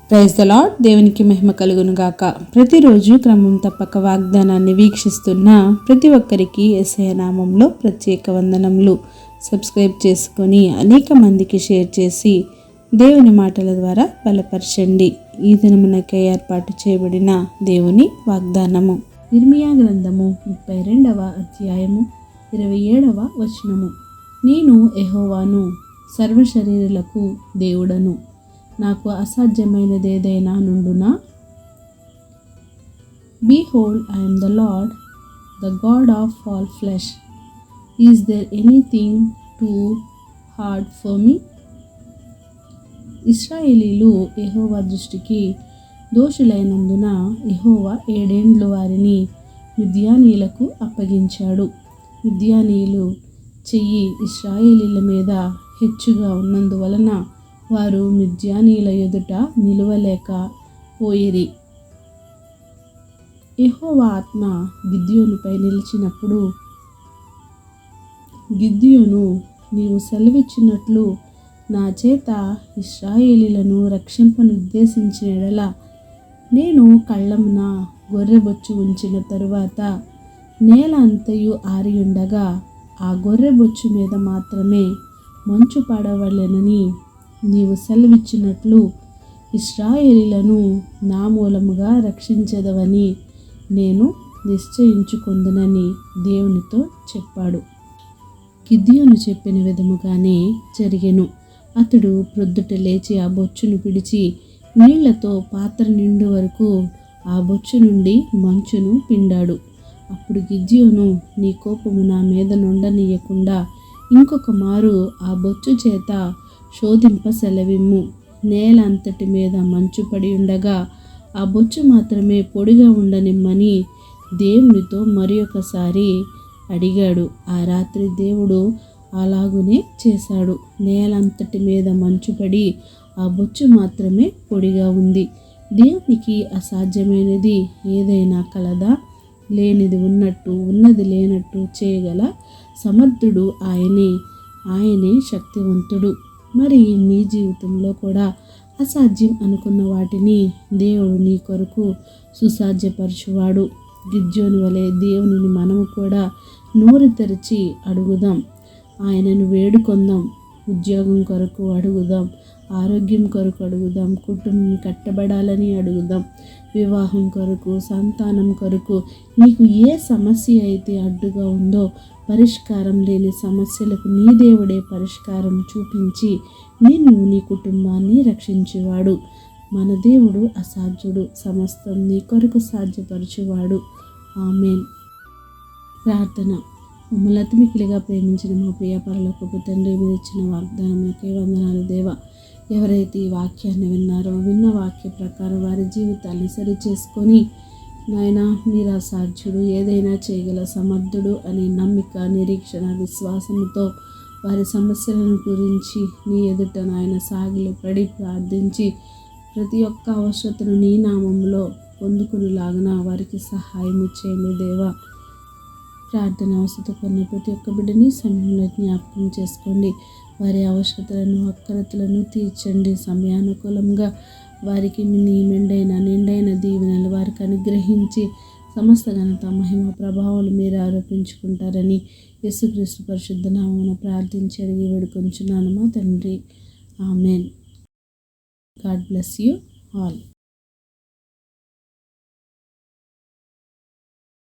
Praise the lord. దేవునికి మహిమ కలుగును గాక. ప్రతిరోజు క్రమం తప్పక వాగ్దానాన్ని వీక్షిస్తున్న ప్రతి ఒక్కరికి యేసయ్య నామంలో ప్రత్యేక వందనములు. సబ్స్క్రైబ్ చేసుకొని అనేక మందికి షేర్ చేసి దేవుని మాటల ద్వారా బలపరచండి. ఈ దినమునకై ఏర్పాటు చేయబడిన దేవుని వాగ్దానము ఇర్మియా గ్రంథము 32వ అధ్యాయము 27వ వచనము. నేను యెహోవాను, సర్వశరీరులకు దేవుడను, నాకు అసాధ్యమైనదేదైనా నుండునా? Behold, I am the Lord, the God of all flesh. Is there anything too hard for me? ఇశ్రాయేలీలు యెహోవా దృష్టికి దోషులైనందున యెహోవా 7 ఏండ్లు వారిని మిద్యానీయులకు అప్పగించాడు. మిద్యానీయులు చెయ్యి ఇశ్రాయేలీల మీద హెచ్చుగా ఉన్నందువలన వారు మిద్యానీయుల ఎదుట నిలువలేక పోయిరి. యెహోవా ఆత్మ గిద్యోనుపై నిలిచినప్పుడు గిద్యోను, నీవు సెలవిచ్చినట్లు నా చేత ఇశ్రాయేలీలను రక్షింపనుద్దేశించిన యెడల నేను కళ్ళమున గొర్రెబొచ్చు ఉంచిన తరువాత నేల అంతయు ఆరియుండగా ఆ గొర్రెబొచ్చు మీద మాత్రమే మంచు పడవలెనని నీవు సెలవిచ్చినట్లు ఇశ్రాయేలీలను నా మూలముగా రక్షించెదవని నేను నిశ్చయించుకొందునని దేవునితో చెప్పాడు. గిద్యోను చెప్పిన విధముగానే జరిగెను. అతడు ప్రొద్దుట లేచి ఆ బొచ్చును పిడిచి నీళ్లతో పాత్ర నిండు వరకు ఆ బొచ్చు నుండి మంచును పిండాడు. అప్పుడు గిద్యోను, నీ కోపము నా మీద నుండనీయకుండా ఇంకొక మారు ఆ బొచ్చు చేత శోధింప సెలవిమ్ము. నేల అంతటి మీద మంచు పడి ఉండగా ఆ బొచ్చు మాత్రమే పొడిగా ఉండనిమ్మని దేవునితో మరి ఒకసారి అడిగాడు. ఆ రాత్రి దేవుడు అలాగునే చేశాడు. నేలంతటి మీద మంచు పడి ఆ బొచ్చు మాత్రమే పొడిగా ఉంది. దేవునికి అసాధ్యమైనది ఏదైనా కలదా? లేనిది ఉన్నట్టు, ఉన్నది లేనట్టు చేయగల సమర్థుడు ఆయనే శక్తివంతుడు. మరి నీ జీవితంలో కూడా అసాధ్యం అనుకున్న వాటిని దేవుడు నీ కొరకు సుసాధ్యపరచువాడు. గిద్యోను వలె దేవునిని మనము కూడా నోరు తెరిచి అడుగుదాం, ఆయనను వేడుకొందాం. ఉద్యోగం కొరకు అడుగుదాం, ఆరోగ్యం కొరకు అడుగుదాం, కుటుంబం కట్టబడాలని అడుగుదాం, వివాహం కొరకు, సంతానం కొరకు. నీకు ఏ సమస్య అయితే అడ్డుగా ఉందో, పరిష్కారం లేని సమస్యలకు నీ దేవుడే పరిష్కారం చూపించి నిన్ను, నీ కుటుంబాన్ని రక్షించేవాడు. మన దేవుడు అసాధ్యుడు, సమస్తం నీ కొరకు సాధ్యపరచువాడు. ఆమేన్. ప్రార్థన. మమ్మల్ని అతి మిక్కిలిగా ప్రేమించిన మా ప్రియ పరలోకపు తండ్రి, మీరు ఇచ్చిన వాగ్దానములకే వందనాలు దేవా. ఎవరైతే ఈ వాక్యాన్ని విన్నారో, విన్న వాక్య ప్రకారం వారి జీవితాన్ని సరిచేసుకొని నాయన, మీరు అసాధ్యుడు, ఏదైనా చేయగల సమర్థుడు అనే నమ్మిక, నిరీక్షణ, విశ్వాసంతో వారి సమస్యలను గురించి నీ ఎదుట నాయన సాగిలపడి ప్రార్థించి ప్రతి ఒక్క అవసరతను నీ నామంలో పొందుకునేలాగున వారికి సహాయం చేయండి దేవా. ప్రార్థన అవసరత కొన్న ప్రతి ఒక్క బిడ్డని సమయంలో జ్ఞాపకం చేసుకోండి. వారి అవసరతలను, అక్కరతలను తీర్చండి. సమయానుకూలంగా వారికి నీ నిండైన దీవెనలు వారికి అనుగ్రహించి సమస్త ఘనత, మహిమ, ప్రభావాలు మీరు ఆరోపించుకుంటారని యేసుక్రీస్తు పరిశుద్ధ నామమున ప్రార్థించి అడిగి వేడుకొంచున్నాను మా తండ్రి. Amen. God bless you all.